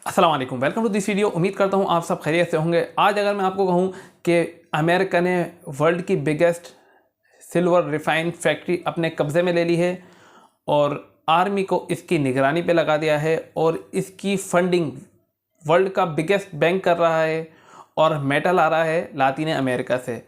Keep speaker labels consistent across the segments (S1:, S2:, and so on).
S1: अस्सलाम वालेकुम, welcome to this video. उम्मीद करता हूँ आप सब खैरियत से होंगे। आज अगर मैं आपको कहूँ कि अमेरिका ने वर्ल्ड की बिगेस्ट सिल्वर रिफाइन फैक्ट्री अपने कब्ज़े में ले ली है और आर्मी को इसकी निगरानी पे लगा दिया है और इसकी फंडिंग वर्ल्ड का बिगेस्ट बैंक कर रहा है और मेटल आ रहा है लातीन अमेरिका से।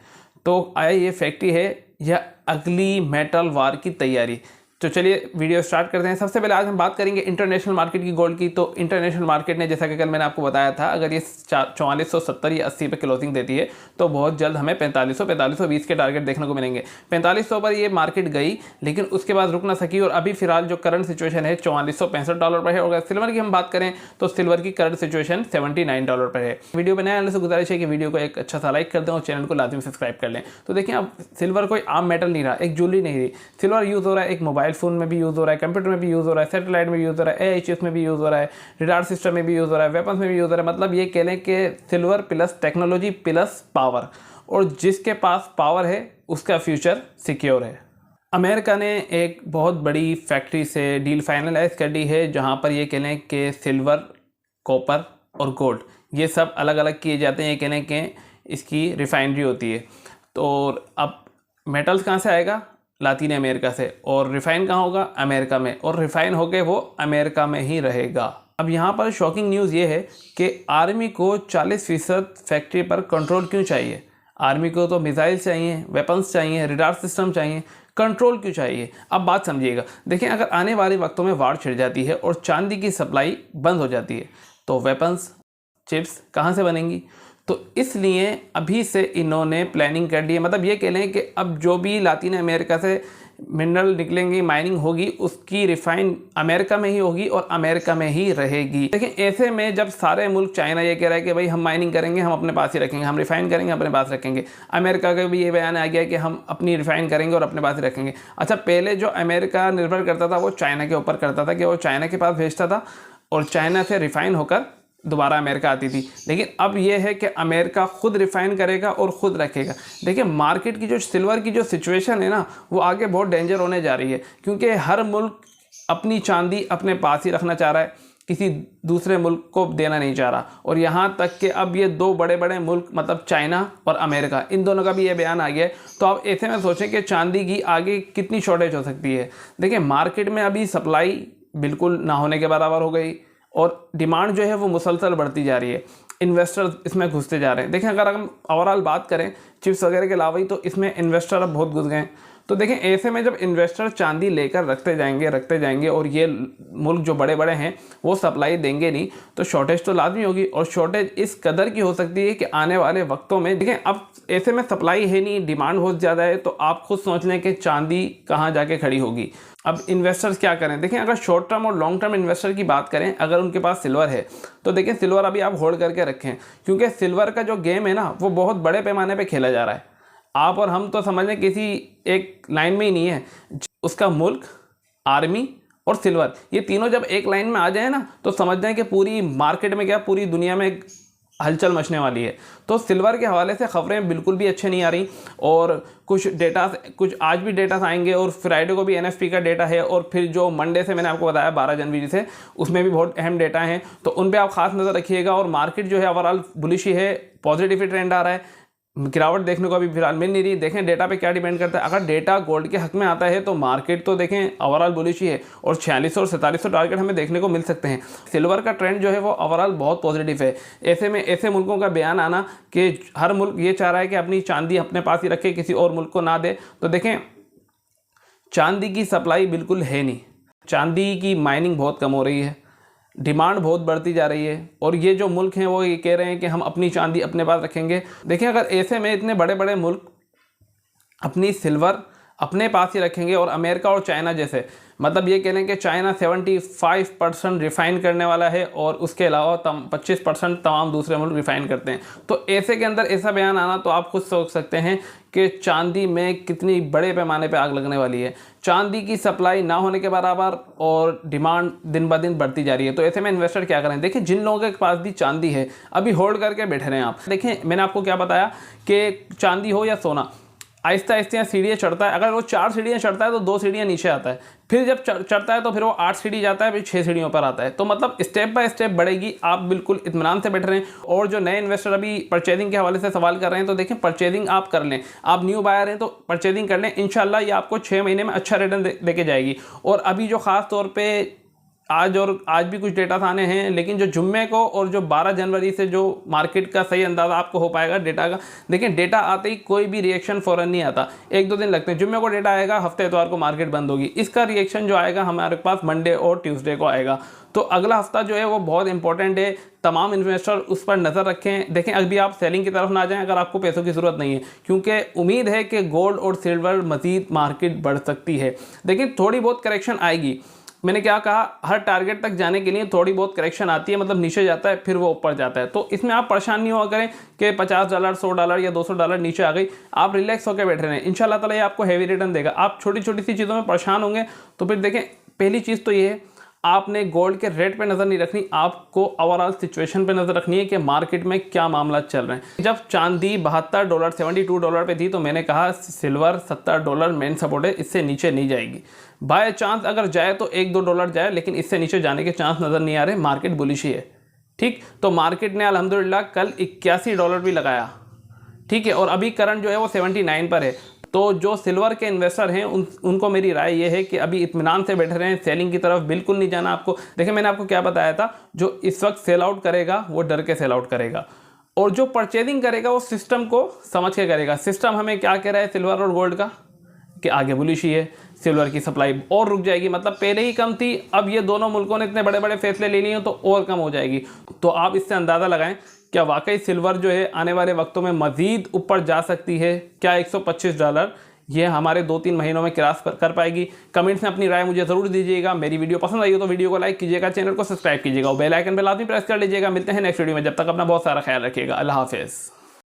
S1: तो आया ये फैक्ट्री है या अगली मेटल वार की तैयारी। तो चलिए वीडियो स्टार्ट करते हैं। सबसे पहले आज हम बात करेंगे इंटरनेशनल मार्केट की गोल्ड की। तो इंटरनेशनल मार्केट ने, जैसा कि कल मैंने आपको बताया था, अगर ये 4470 या 80 पे क्लोजिंग देती है तो बहुत जल्द हमें 4520 के टारगेट देखने को मिलेंगे। 4500 पर ये मार्केट गई लेकिन उसके बाद रुक ना सकी और अभी फिलहाल जो करंट सिचुएशन है $4465 पर है। और अगर सिल्वर की हम बात करें तो सिल्वर की करंट सिचुएशन $79 पर है। वीडियो बनाने वाले से गुजारिश है कि वीडियो को एक अच्छा सा लाइक कर दें और चैनल को लाजमी सब्सक्राइब कर लें। तो देखिए, अब सिल्वर कोई आम मेटल नहीं रहा, एक ज्वेलरी नहीं रही। सिल्वर यूज़ हो रहा है एक मोबाइल फ़ोन में भी यूज़ हो रहा है, कंप्यूटर में भी यूज़ हो रहा है, सैटेलाइट में यूज़ हो रहा है, एआई चिप्स में भी यूज़ हो रहा है, रडार सिस्टम में भी यूज़ हो रहा है, वेपन्स में भी यूज़ हो रहा है। मतलब ये कह लें कि silver plus technology plus power, और जिसके पास पावर है उसका फ्यूचर सिक्योर है। अमेरिका ने एक बहुत बड़ी फैक्ट्री से डील फाइनलाइज कर दी है जहाँ पर ये कह लें कि सिल्वर, कॉपर और गोल्ड ये सब अलग अलग किए जाते हैं। ये कह लें कि इसकी रिफाइनरी होती है। तो अब मेटल्स कहाँ से आएगा? लातीन अमेरिका से। और रिफ़ाइन कहाँ होगा? अमेरिका में। और रिफ़ाइन होके वो अमेरिका में ही रहेगा। अब यहाँ पर शॉकिंग न्यूज़ ये है कि आर्मी को 40% फैक्ट्री पर कंट्रोल क्यों चाहिए? आर्मी को तो मिसाइल चाहिए, वेपन्स चाहिए, रडार सिस्टम चाहिए, कंट्रोल क्यों चाहिए? अब बात समझिएगा। देखें, अगर आने वाले वक्तों में वार छिड़ जाती है और चांदी की सप्लाई बंद हो जाती है तो वेपन्स, चिप्स कहाँ से बनेंगी? तो इसलिए अभी से इन्होंने प्लानिंग कर दी है। मतलब ये कह लें कि अब जो भी लातीन अमेरिका से मिनरल निकलेंगी, माइनिंग होगी, उसकी रिफाइन अमेरिका में ही होगी और अमेरिका में ही रहेगी। लेकिन ऐसे में जब सारे मुल्क, चाइना ये कह रहा है कि भाई हम माइनिंग करेंगे, हम अपने पास ही रखेंगे, हम रिफाइन करेंगे, अपने पास रखेंगे। अमेरिका का भी ये बयान आ गया कि हम अपनी रिफाइन करेंगे और अपने पास ही रखेंगे। अच्छा, पहले जो अमेरिका निर्भर करता था वो चाइना के ऊपर करता था कि वो चाइना के पास भेजता था और चाइना से रिफाइन होकर दोबारा अमेरिका आती थी। लेकिन अब यह है कि अमेरिका खुद रिफाइन करेगा और ख़ुद रखेगा। देखिए, मार्केट की जो सिल्वर की जो सिचुएशन है ना, वो आगे बहुत डेंजर होने जा रही है, क्योंकि हर मुल्क अपनी चांदी अपने पास ही रखना चाह रहा है, किसी दूसरे मुल्क को देना नहीं चाह रहा। और यहाँ तक कि अब ये दो बड़े बड़े मुल्क, मतलब चाइना और अमेरिका, इन दोनों का भी ये बयान आ गया है। तो अब ऐसे में सोचें कि चांदी की आगे कितनी शॉर्टेज हो सकती है। देखिए, मार्केट में अभी सप्लाई बिल्कुल ना होने के बराबर हो गई और डिमांड जो है वो मुसलसल बढ़ती जा रही है। इन्वेस्टर्स इसमें घुसते जा रहे हैं। देखें, अगर हम ओवरऑल बात करें चिप्स वगैरह के अलावा ही, तो इसमें इन्वेस्टर अब बहुत घुस गए हैं। तो देखें, ऐसे में जब इन्वेस्टर चांदी लेकर रखते जाएंगे और ये मुल्क जो बड़े बड़े हैं वो सप्लाई देंगे नहीं, तो शॉर्टेज तो लाजमी होगी। और शॉर्टेज इस कदर की हो सकती है कि आने वाले वक्तों में, देखें, अब ऐसे में सप्लाई है नहीं, डिमांड बहुत ज़्यादा है, तो आप खुद सोच लें कि चांदी कहाँ जाके खड़ी होगी। अब इन्वेस्टर्स क्या करें? देखें, अगर शॉर्ट टर्म और लॉन्ग टर्म इन्वेस्टर की बात करें, अगर उनके पास सिल्वर है तो देखें, सिल्वर अभी आप होल्ड करके रखें, क्योंकि सिल्वर का जो गेम है ना वो बहुत बड़े पैमाने पे खेला जा रहा है। आप और हम तो समझ लें किसी एक लाइन में ही नहीं है। उसका मुल्क, आर्मी और सिल्वर, ये तीनों जब एक लाइन में आ जाए ना तो समझ जाएं कि पूरी मार्केट में, क्या पूरी दुनिया में हलचल मचने वाली है। तो सिल्वर के हवाले से खबरें बिल्कुल भी अच्छे नहीं आ रही और कुछ आज भी डेटा आएंगे और फ्राइडे को भी एनएफपी का डेटा है और फिर जो मंडे से मैंने आपको बताया 12 जनवरी से, उसमें भी बहुत अहम डेटा हैं। तो उन पे आप खास नज़र रखिएगा। और मार्केट जो है ओवरऑल बुलिश ही है, पॉजिटिव ट्रेंड आ रहा है, गिरावट देखने को अभी फिलहाल मिल नहीं रही। देखें डेटा पे क्या डिपेंड करता है। अगर डेटा गोल्ड के हक में आता है तो मार्केट तो देखें ओवरऑल बुलिश ही है और 4600 और 4700 टारगेट हमें देखने को मिल सकते हैं। सिल्वर का ट्रेंड जो है वो ओवरऑल बहुत पॉजिटिव है। ऐसे में ऐसे मुल्कों का बयान आना कि हर मुल्क ये चाह रहा है कि अपनी चांदी अपने पास ही रखे, किसी और मुल्क को ना दे, तो देखें चांदी की सप्लाई बिल्कुल है नहीं, चांदी की माइनिंग बहुत कम हो रही है, डिमांड बहुत बढ़ती जा रही है और ये जो मुल्क हैं वो ये कह रहे हैं कि हम अपनी चांदी अपने पास रखेंगे। देखिए, अगर ऐसे में इतने बड़े बड़े मुल्क अपनी सिल्वर अपने पास ही रखेंगे और अमेरिका और चाइना जैसे, मतलब ये कह लें कि चाइना 75% रिफ़ाइन करने वाला है और उसके अलावा 25% तमाम दूसरे मुल्क रिफ़ाइन करते हैं। तो ऐसे के अंदर ऐसा बयान आना, तो आप खुद सोच सकते हैं कि चांदी में कितनी बड़े पैमाने पे आग लगने वाली है। चांदी की सप्लाई ना होने के बराबर और डिमांड दिन ब दिन बढ़ती जा रही है। तो ऐसे में इन्वेस्टर क्या करें? देखिए, जिन लोगों के पास भी चांदी है अभी होल्ड करके बैठे रहे हैं आप। देखें, मैंने आपको क्या बताया कि चांदी हो या सोना, आहिस्ता आहिस्ता सीढ़ियाँ चढ़ता है। अगर वो 4 सीढ़ियाँ चढ़ता है तो 2 सीढ़ियाँ नीचे आता है, फिर जब चढ़ता है तो फिर वो 8 सीढ़ी जाता है, फिर 6 सीढ़ियों पर आता है। तो मतलब स्टेप बाय स्टेप बढ़ेगी, आप बिल्कुल इत्मीनान से बैठ रहे हैं। और जो नए इन्वेस्टर अभी परचेजिंग के हवाले से सवाल कर रहे हैं, तो देखें परचेजिंग आप कर लें, आप न्यू बायर हैं तो परचेजिंग कर लें, इंशाल्लाह ये आपको 6 महीने में अच्छा रिटर्न देके जाएगी। और अभी जो ख़ास तौर पर आज भी कुछ डेटा आने हैं, लेकिन जो जुम्मे को और जो 12 जनवरी से जो मार्केट का सही अंदाज़ा आपको हो पाएगा डेटा का। देखिए डेटा आते ही कोई भी रिएक्शन फ़ौरन नहीं आता, 1-2 दिन लगते हैं। जुम्मे को डेटा आएगा, हफ्ते इतवार को मार्केट बंद होगी, इसका रिएक्शन जो आएगा हमारे पास मंडे और ट्यूसडे को आएगा। तो अगला हफ्ता जो है वो बहुत इंपॉर्टेंट है, तमाम इन्वेस्टर उस पर नज़र रखें। देखें अभी आप सेलिंग की तरफ ना जाएं अगर आपको पैसों की ज़रूरत नहीं है, क्योंकि उम्मीद है कि गोल्ड और सिल्वर मज़ीद मार्केट बढ़ सकती है। लेकिन थोड़ी बहुत करेक्शन आएगी। मैंने क्या कहा, हर टारगेट तक जाने के लिए थोड़ी बहुत करेक्शन आती है, मतलब नीचे जाता है फिर वो ऊपर जाता है। तो इसमें आप परेशान नहीं हुआ करें कि $50, $100 या $200 नीचे आ गई, आप रिलैक्स होकर बैठ रहे हैं। इंशाल्लाह ताला ये आपको हैवी रिटर्न देगा। आप छोटी छोटी सी चीज़ों में परेशान होंगे तो फिर देखें, पहली चीज़ तो ये है, आपने गोल्ड के रेट पे नज़र नहीं रखनी, आपको ओवरऑल सिचुएशन पे नज़र रखनी है कि मार्केट में क्या मामला चल रहे हैं। जब चांदी $72 $72 पे थी तो मैंने कहा सिल्वर $70 मेन सपोर्ट है, इससे नीचे नहीं जाएगी। बाय चांस अगर जाए तो $1-2 जाए, लेकिन इससे नीचे जाने के चांस नज़र नहीं आ रहे, मार्केट बुलिश ही है। ठीक, तो मार्केट ने अल्हम्दुलिल्लाह कल $81 भी लगाया, ठीक है, और अभी करंट जो है वो 79 पर है। तो जो सिल्वर के इन्वेस्टर हैं उनको मेरी राय ये है कि अभी इत्मीनान से बैठे रहें, सेलिंग की तरफ बिल्कुल नहीं जाना आपको। देखिए मैंने आपको क्या बताया था, जो इस वक्त सेल आउट करेगा वो डर के सेल आउट करेगा, और जो परचेजिंग करेगा वो सिस्टम को समझ के करेगा। सिस्टम हमें क्या कह रहा है सिल्वर और गोल्ड का, कि आगे बुलिश ही है, सिल्वर की सप्लाई और रुक जाएगी, मतलब पहले ही कम थी, अब ये दोनों मुल्कों ने इतने बड़े बड़े फैसले ले लिए तो और कम हो जाएगी। तो आप इससे अंदाज़ा लगाएं क्या वाकई सिल्वर जो है आने वाले वक्तों में मज़ीद ऊपर जा सकती है, क्या $125 ये हमारे 2-3 महीनों में क्रॉस कर पाएगी। कमेंट्स में अपनी राय मुझे ज़रूर दीजिएगा। मेरी वीडियो पसंद आई हो तो वीडियो को लाइक कीजिएगा, चैनल को सब्सक्राइब कीजिएगा और बेल आइकन पर लाजमी प्रेस कर लीजिएगा। मिलते हैं नेक्स्ट वीडियो में, जब तक अपना बहुत सारा ख्याल रखिएगा। अल्लाह हाफिज़।